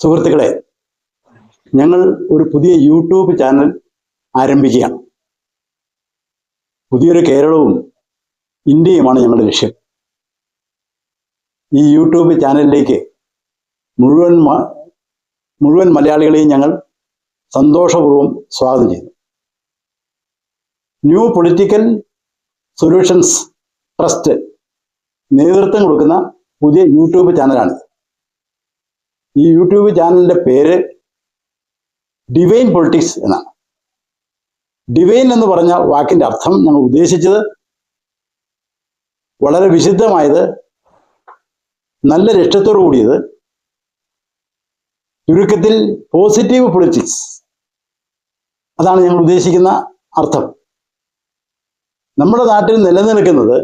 സുഹൃത്തുക്കളെ, ഞങ്ങൾ ഒരു പുതിയ യൂട്യൂബ് ചാനൽ ആരംഭിക്കുകയാണ്. പുതിയൊരു കേരളവും ഇന്ത്യയുമാണ് ഞങ്ങളുടെ ലക്ഷ്യം. ഈ യൂട്യൂബ് ചാനലിലേക്ക് മുഴുവൻ മലയാളികളെയും ഞങ്ങൾ സന്തോഷപൂർവ്വം സ്വാഗതം ചെയ്യുന്നു. ന്യൂ പൊളിറ്റിക്കൽ സൊല്യൂഷൻസ് ട്രസ്റ്റ് നേതൃത്വം കൊടുക്കുന്ന പുതിയ യൂട്യൂബ് ചാനലാണ്. ഈ യൂട്യൂബ് ചാനലിൻ്റെ പേര് ഡിവൈൻ പൊളിറ്റിക്സ് എന്നാണ്. ഡിവൈൻ എന്ന് പറഞ്ഞ വാക്കിൻ്റെ അർത്ഥം ഞങ്ങൾ ഉദ്ദേശിച്ചത് വളരെ വിശുദ്ധമായത്, നല്ല ലക്ഷ്യത്തോടു കൂടിയത്, ചുരുക്കത്തിൽ പോസിറ്റീവ് പൊളിറ്റിക്സ്. അതാണ് ഞങ്ങൾ ഉദ്ദേശിക്കുന്ന അർത്ഥം. നമ്മുടെ നാട്ടിൽ നിലനിൽക്കുന്നത്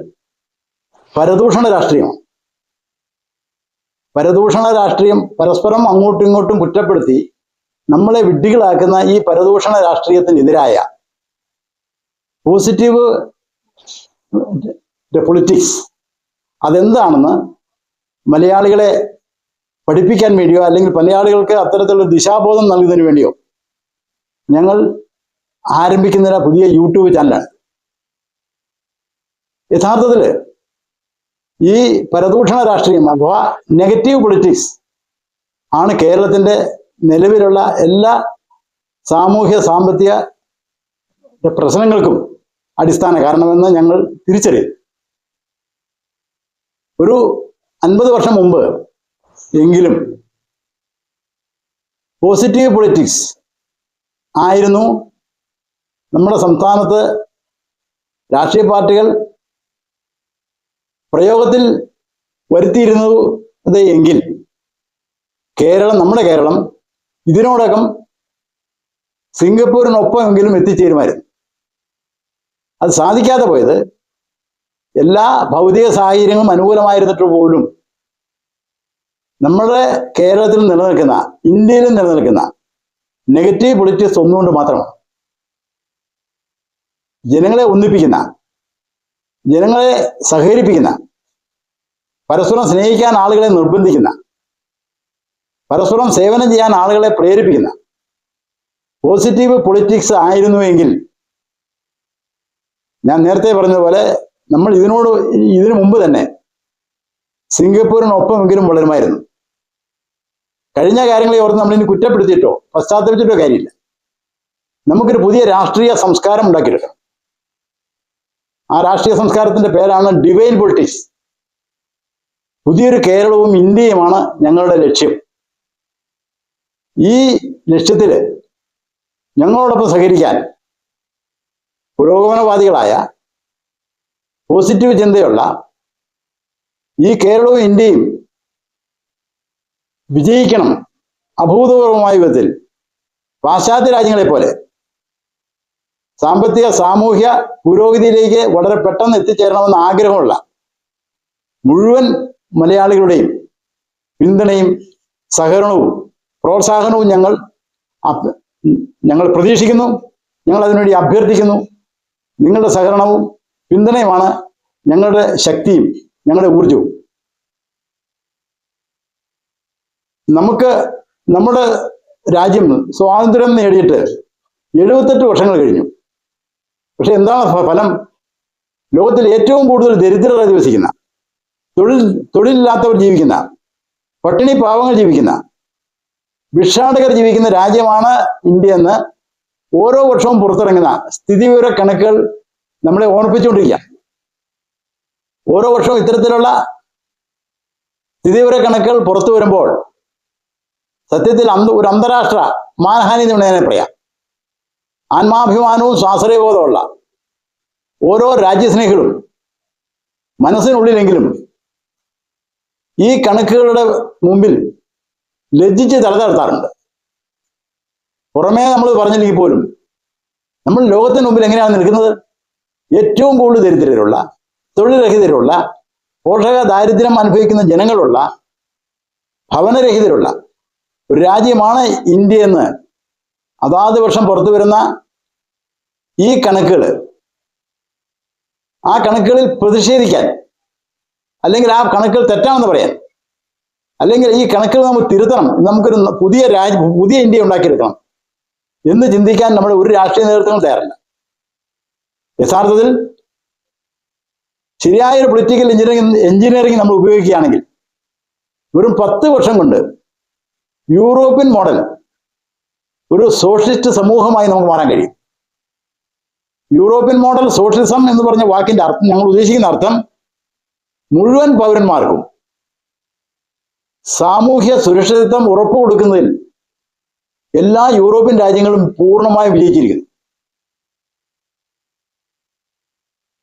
പരദൂഷണ രാഷ്ട്രീയമാണ്. പരദൂഷണ രാഷ്ട്രീയം, പരസ്പരം അങ്ങോട്ടും ഇങ്ങോട്ടും കുറ്റപ്പെടുത്തി നമ്മളെ വിഡ്ഢികളാക്കുന്ന ഈ പരദൂഷണ രാഷ്ട്രീയത്തിനെതിരായ പോസിറ്റീവ് പൊളിറ്റിക്സ് അതെന്താണെന്ന് മലയാളികളെ പഠിപ്പിക്കാൻ വേണ്ടിയോ അല്ലെങ്കിൽ മലയാളികൾക്ക് അത്തരത്തിലുള്ള ദിശാബോധം നൽകുന്നതിന് വേണ്ടിയോ ഞങ്ങൾ ആരംഭിക്കുന്ന പുതിയ യൂട്യൂബ് ചാനലാണ്. യഥാർത്ഥത്തിൽ ഈ പരദൂഷണ രാഷ്ട്രീയം അഥവാ നെഗറ്റീവ് പൊളിറ്റിക്സ് ആണ് കേരളത്തിൻ്റെ നിലവിലുള്ള എല്ലാ സാമൂഹ്യ സാമ്പത്തിക പ്രശ്നങ്ങൾക്കും അടിസ്ഥാന കാരണമെന്ന് ഞങ്ങൾ തിരിച്ചറിയും. ഒരു 50 വർഷം മുമ്പ് എങ്കിലും പോസിറ്റീവ് പൊളിറ്റിക്സ് ആയിരുന്നു നമ്മുടെ സംസ്ഥാനത്ത് രാഷ്ട്രീയ പാർട്ടികൾ പ്രയോഗത്തിൽ വരുത്തിയിരുന്നത് എങ്കിൽ നമ്മുടെ കേരളം ഇതിനോടകം സിംഗപ്പൂരിനൊപ്പമെങ്കിലും എത്തിച്ചേരുമായിരുന്നു. അത് സാധിക്കാതെ പോയത് എല്ലാ ഭൗതിക സാഹചര്യങ്ങളും അനുകൂലമായിരുന്നിട്ട് പോലും നമ്മുടെ കേരളത്തിൽ നിലനിൽക്കുന്ന, ഇന്ത്യയിൽ നിലനിൽക്കുന്ന നെഗറ്റീവ് പൊളിറ്റിക്സ് ഒന്നുകൊണ്ട് മാത്രമാണ്. ജനങ്ങളെ ഒന്നിപ്പിക്കുന്ന, ജനങ്ങളെ സഹകരിപ്പിക്കുന്ന, പരസ്പരം സ്നേഹിക്കാൻ ആളുകളെ നിർബന്ധിക്കുന്ന, പരസ്പരം സേവനം ചെയ്യാൻ ആളുകളെ പ്രേരിപ്പിക്കുന്ന പോസിറ്റീവ് പൊളിറ്റിക്സ് ആയിരുന്നുവെങ്കിൽ ഞാൻ നേരത്തെ പറഞ്ഞതുപോലെ നമ്മൾ ഇതിനു മുമ്പ് തന്നെ സിംഗപ്പൂരിനൊപ്പമെങ്കിലും വളരുമായിരുന്നു. കഴിഞ്ഞ കാര്യങ്ങളെ ഓർത്ത് നമ്മളിനി കുറ്റപ്പെടുത്തിയിട്ടോ പശ്ചാത്തപിച്ചിട്ടോ കാര്യമില്ല. നമുക്കൊരു പുതിയ രാഷ്ട്രീയ സംസ്കാരം ഉണ്ടാക്കിയെടുക്കണം. ആ രാഷ്ട്രീയ സംസ്കാരത്തിന്റെ പേരാണ് ഡിവൈൻ പൊളിറ്റിക്സ്. പുതിയൊരു കേരളവും ഇന്ത്യയുമാണ് ഞങ്ങളുടെ ലക്ഷ്യം. ഈ ലക്ഷ്യത്തിൽ ഞങ്ങളോടൊപ്പം സഹകരിക്കാൻ പുരോഗമനവാദികളായ, പോസിറ്റീവ് ചിന്തയുള്ള ഈ കേരളവും ഇന്ത്യയും വിജയിക്കണം അഭൂതപൂർവമായ വിധത്തിൽ പാശ്ചാത്യ രാജ്യങ്ങളെ പോലെ സാമ്പത്തിക സാമൂഹ്യ പുരോഗതിയിലേക്ക് വളരെ പെട്ടെന്ന് എത്തിച്ചേരണമെന്ന് ആഗ്രഹമുള്ള മുഴുവൻ മലയാളികളുടെയും പിന്തുണയും സഹകരണവും പ്രോത്സാഹനവും ഞങ്ങൾ പ്രതീക്ഷിക്കുന്നു. ഞങ്ങൾ അതിനുവേണ്ടി അഭ്യർത്ഥിക്കുന്നു. നിങ്ങളുടെ സഹകരണവും പിന്തുണയുമാണ് ഞങ്ങളുടെ ശക്തിയും ഞങ്ങളുടെ ഊർജവും. നമ്മുടെ രാജ്യം സ്വാതന്ത്ര്യം നേടിയിട്ട് 78 വർഷങ്ങൾ കഴിഞ്ഞു. പക്ഷെ എന്താണ് ഫലം? ലോകത്തിൽ ഏറ്റവും കൂടുതൽ ദരിദ്രർ അധിവസിക്കുന്ന, തൊഴിലില്ലാത്തവർ ജീവിക്കുന്ന, പട്ടിണി പാവങ്ങൾ ജീവിക്കുന്ന, ഭിക്ഷാടകർ ജീവിക്കുന്ന രാജ്യമാണ് ഇന്ത്യ എന്ന് ഓരോ വർഷവും പുറത്തിറങ്ങുന്ന സ്ഥിതിവിവര കണക്കുകൾ നമ്മളെ ഓർമ്മിപ്പിച്ചുകൊണ്ടിരിക്കുക. ഓരോ വർഷവും ഇത്തരത്തിലുള്ള സ്ഥിതിവിവര കണക്കുകൾ പുറത്തു വരുമ്പോൾ സത്യത്തിൽ ഒരു അന്താരാഷ്ട്ര മാനഹാനി എന്ന് വേണമെങ്കിൽ പറയാം. ആത്മാഭിമാനവും സ്വാശ്രയബോധമുള്ള ഓരോ രാജ്യസ്നേഹികളും മനസ്സിനുള്ളിലെങ്കിലും ഈ കണക്കുകളുടെ മുമ്പിൽ ലജ്ജിച്ച് തലതാഴ്ത്താറുണ്ട്. പുറമേ നമ്മൾ പറഞ്ഞില്ലെങ്കിൽ പോലും നമ്മൾ ലോകത്തിന് മുമ്പിൽ എങ്ങനെയാണ് നിൽക്കുന്നത്? ഏറ്റവും കൂടുതൽ ദരിദ്രരുള്ള, തൊഴിൽരഹിതരുള്ള, പോഷക ദാരിദ്ര്യം അനുഭവിക്കുന്ന ജനങ്ങളുള്ള, ഭവനരഹിതരുള്ള ഒരു രാജ്യമാണ് ഇന്ത്യ എന്ന് അതാത് വർഷം പുറത്തു വരുന്ന ഈ കണക്കുകൾ, ആ കണക്കുകളിൽ പ്രതിഷേധിക്കാൻ, അല്ലെങ്കിൽ ആ കണക്കുകൾ തെറ്റാണെന്ന് പറയാൻ, അല്ലെങ്കിൽ ഈ കണക്കുകൾ നമ്മൾ തിരുത്തണം, നമുക്കൊരു പുതിയ ഇന്ത്യ ഉണ്ടാക്കിയെടുക്കണം എന്ന് ചിന്തിക്കാൻ നമ്മുടെ ഒരു രാഷ്ട്രീയ നേതൃത്വങ്ങൾ തയ്യാറല്ല. യഥാർത്ഥത്തിൽ ശരിയായൊരു പൊളിറ്റിക്കൽ എഞ്ചിനീയറിംഗ് നമ്മൾ ഉപയോഗിക്കുകയാണെങ്കിൽ വെറും 10 വർഷം കൊണ്ട് യൂറോപ്യൻ മോഡൽ ഒരു സോഷ്യലിസ്റ്റ് സമൂഹമായി നമുക്ക് മാറാൻ കഴിയും. യൂറോപ്യൻ മോഡൽ സോഷ്യലിസം എന്ന് പറഞ്ഞ വാക്കിന്റെ അർത്ഥം, ഞങ്ങൾ ഉദ്ദേശിക്കുന്ന അർത്ഥം, മുഴുവൻ പൗരന്മാർക്കും സാമൂഹ്യ സുരക്ഷിതത്വം ഉറപ്പുകൊടുക്കുന്നതിൽ എല്ലാ യൂറോപ്യൻ രാജ്യങ്ങളും പൂർണ്ണമായും വിജയിച്ചിരിക്കുന്നു.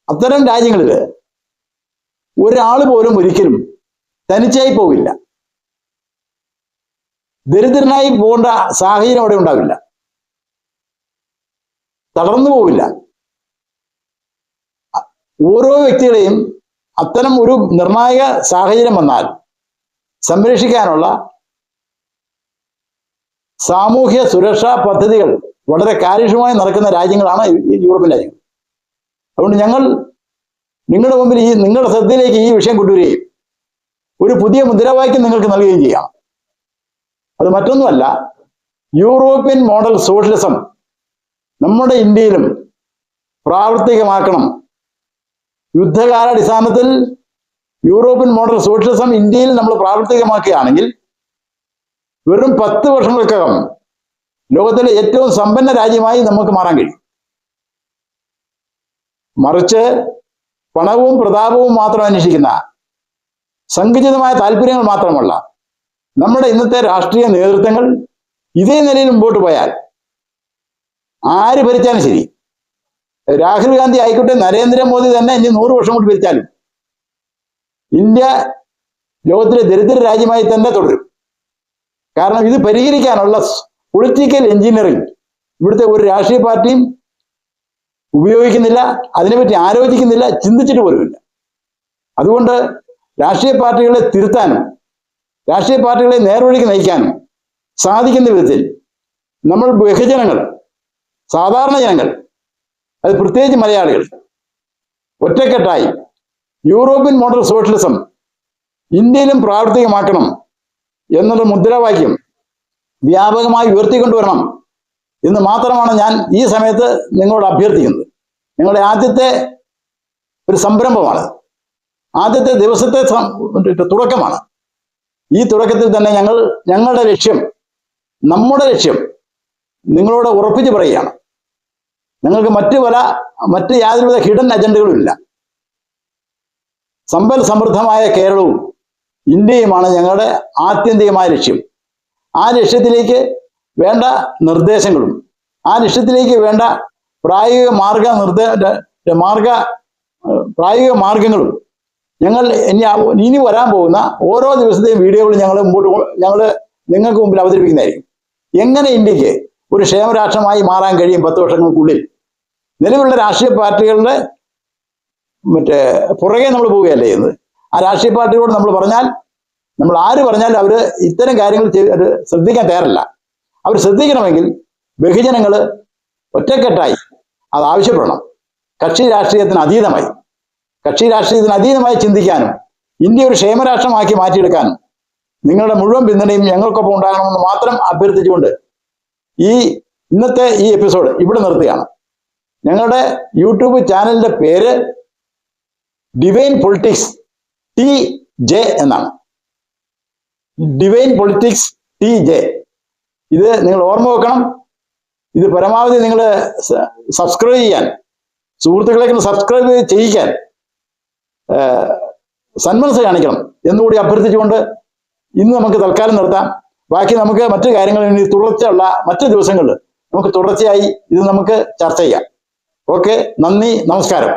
അത്തരം രാജ്യങ്ങളിൽ ഒരാൾ പോലും ഒരിക്കലും തനിച്ചായി പോവില്ല. ദരിദ്രനായി പോകേണ്ട സാഹചര്യം അവിടെ ഉണ്ടാവില്ല. തളർന്നു പോവില്ല. ഓരോ വ്യക്തികളെയും അത്തരം ഒരു നിർണായക സാഹചര്യം വന്നാൽ സംരക്ഷിക്കാനുള്ള സാമൂഹ്യ സുരക്ഷാ പദ്ധതികൾ വളരെ കാര്യക്ഷമമായി നടക്കുന്ന രാജ്യങ്ങളാണ് യൂറോപ്യൻ രാജ്യങ്ങൾ. അതുകൊണ്ട് ഞങ്ങൾ നിങ്ങളുടെ മുമ്പിൽ നിങ്ങളുടെ ശ്രദ്ധയിലേക്ക് ഈ വിഷയം കൊണ്ടുവരികയും ഒരു പുതിയ മുദ്രാവാക്യം നിങ്ങൾക്ക് നൽകുകയും ചെയ്യാം. അത് മറ്റൊന്നുമല്ല, യൂറോപ്യൻ മോഡൽ സോഷ്യലിസം നമ്മുടെ ഇന്ത്യയിലും പ്രാവർത്തികമാക്കണം. യുദ്ധകാലാടിസ്ഥാനത്തിൽ യൂറോപ്യൻ മോഡൽ സോഷ്യലിസം ഇന്ത്യയിൽ നമ്മൾ പ്രാവർത്തികമാക്കുകയാണെങ്കിൽ വെറും 10 വർഷങ്ങൾക്കകം ലോകത്തിലെ ഏറ്റവും സമ്പന്ന രാജ്യമായി നമുക്ക് മാറാൻ കഴിയും. മറിച്ച് പണവും പ്രതാപവും മാത്രം അന്വേഷിക്കുന്ന സങ്കുചിതമായ താല്പര്യങ്ങൾ മാത്രമുള്ള നമ്മുടെ ഇന്നത്തെ രാഷ്ട്രീയ നേതൃത്വങ്ങൾ ഇതേ നിലയിൽ മുമ്പോട്ട് പോയാൽ ആര് ഭരിച്ചാലും ശരി, രാഹുൽ ഗാന്ധി ആയിക്കോട്ടെ, നരേന്ദ്രമോദി തന്നെ ഇനി 100 വർഷം കൊണ്ട് ഭരിച്ചാലും ഇന്ത്യ ലോകത്തിലെ ദരിദ്ര രാജ്യമായി തന്നെ തുടരും. കാരണം ഇത് പരിഹരിക്കാനുള്ള പൊളിറ്റിക്കൽ എഞ്ചിനീയറിംഗ് ഇവിടുത്തെ ഒരു രാഷ്ട്രീയ പാർട്ടിയും ഉപയോഗിക്കുന്നില്ല, അതിനെപ്പറ്റി ആലോചിക്കുന്നില്ല, ചിന്തിച്ചിട്ട് പോലുമില്ല. അതുകൊണ്ട് രാഷ്ട്രീയ പാർട്ടികളെ തിരുത്താനും രാഷ്ട്രീയ പാർട്ടികളെ നേർവഴിക്ക് നയിക്കാനും സാധിക്കുന്ന വിധത്തിൽ നമ്മൾ ബഹുജനങ്ങൾ, സാധാരണ ജനങ്ങൾ, അത് പ്രത്യേകിച്ച് മലയാളികൾ ഒറ്റക്കെട്ടായി യൂറോപ്യൻ മോഡൽ സോഷ്യലിസം ഇന്ത്യയിലും പ്രാവർത്തികമാക്കണം എന്നുള്ള മുദ്രാവാക്യം വ്യാപകമായി ഉയർത്തിക്കൊണ്ടുവരണം എന്ന് മാത്രമാണ് ഞാൻ ഈ സമയത്ത് നിങ്ങളോട് അഭ്യർത്ഥിക്കുന്നത്. ഞങ്ങളുടെ ആദ്യത്തെ ഒരു സംരംഭമാണ്, ആദ്യത്തെ ദിവസത്തെ തുടക്കമാണ്. ഈ തുടക്കത്തിൽ തന്നെ ഞങ്ങളുടെ ലക്ഷ്യം, നമ്മുടെ ലക്ഷ്യം നിങ്ങളോട് ഉറപ്പിച്ച് പറയുകയാണ്. ഞങ്ങൾക്ക് മറ്റ് യാതൊരുവിധ ഹിഡൻ അജണ്ടകളും ഇല്ല. സമ്പൽ സമൃദ്ധമായ കേരളവും ഇന്ത്യയുമാണ് ഞങ്ങളുടെ ആത്യന്തികമായ ലക്ഷ്യം. ആ ലക്ഷ്യത്തിലേക്ക് വേണ്ട നിർദ്ദേശങ്ങളും ആ ലക്ഷ്യത്തിലേക്ക് വേണ്ട പ്രായോഗിക മാർഗങ്ങളും ഞങ്ങൾ ഇനി വരാൻ പോകുന്ന ഓരോ ദിവസത്തെയും വീഡിയോകൾ ഞങ്ങൾ നിങ്ങൾക്ക് മുമ്പിൽ അവതരിപ്പിക്കുന്നതായിരിക്കും. എങ്ങനെ ഇന്ത്യക്ക് ഒരു ക്ഷേമരാഷ്ട്രമായി മാറാൻ കഴിയും 10 വർഷങ്ങൾക്കുള്ളിൽ? നിലവിലുള്ള രാഷ്ട്രീയ പാർട്ടികളുടെ പുറകെ നമ്മൾ പോവുകയല്ലേ ചെയ്യുന്നത്. ആ രാഷ്ട്രീയ പാർട്ടികളോട് നമ്മൾ ആര് പറഞ്ഞാലും അവർ ഇത്തരം കാര്യങ്ങൾ ശ്രദ്ധിക്കാൻ തയ്യാറല്ല. അവർ ശ്രദ്ധിക്കണമെങ്കിൽ ബഹുജനങ്ങൾ ഒറ്റക്കെട്ടായി അത് ആവശ്യപ്പെടണം. കക്ഷി രാഷ്ട്രീയത്തിന് അതീതമായി ചിന്തിക്കാനും ഇന്ത്യ ഒരു ക്ഷേമരാഷ്ട്രമാക്കി മാറ്റിയെടുക്കാനും നിങ്ങളുടെ മുഴുവൻ പിന്തുണയും ഞങ്ങൾക്കൊപ്പം ഉണ്ടാകണമെന്ന് മാത്രം അഭ്യർത്ഥിച്ചുകൊണ്ട് ഇന്നത്തെ ഈ എപ്പിസോഡ് ഇവിടെ നിർത്തുകയാണ്. ഞങ്ങളുടെ യൂട്യൂബ് ചാനലിന്റെ പേര് ഡിവൈൻ പൊളിറ്റിക്സ് TJ എന്നാണ്. Divine politics TJ. ഇത് നിങ്ങൾ ഓർമ്മ വെക്കണം. ഇത് പരമാവധി നിങ്ങൾ സബ്സ്ക്രൈബ് ചെയ്യാൻ, സുഹൃത്തുക്കളെ സബ്സ്ക്രൈബ് ചെയ്യിക്കാൻ സന്മനസ് കാണിക്കണം എന്നുകൂടി അഭ്യർത്ഥിച്ചുകൊണ്ട് ഇന്ന് നമുക്ക് തൽക്കാലം നിർത്താം. ബാക്കി നമുക്ക് മറ്റു കാര്യങ്ങൾ ഇനി തുടർച്ചയുള്ള മറ്റു ദിവസങ്ങളിൽ നമുക്ക് തുടർച്ചയായി ഇത് നമുക്ക് ചർച്ച ചെയ്യാം. ഓക്കെ, നന്ദി, നമസ്കാരം.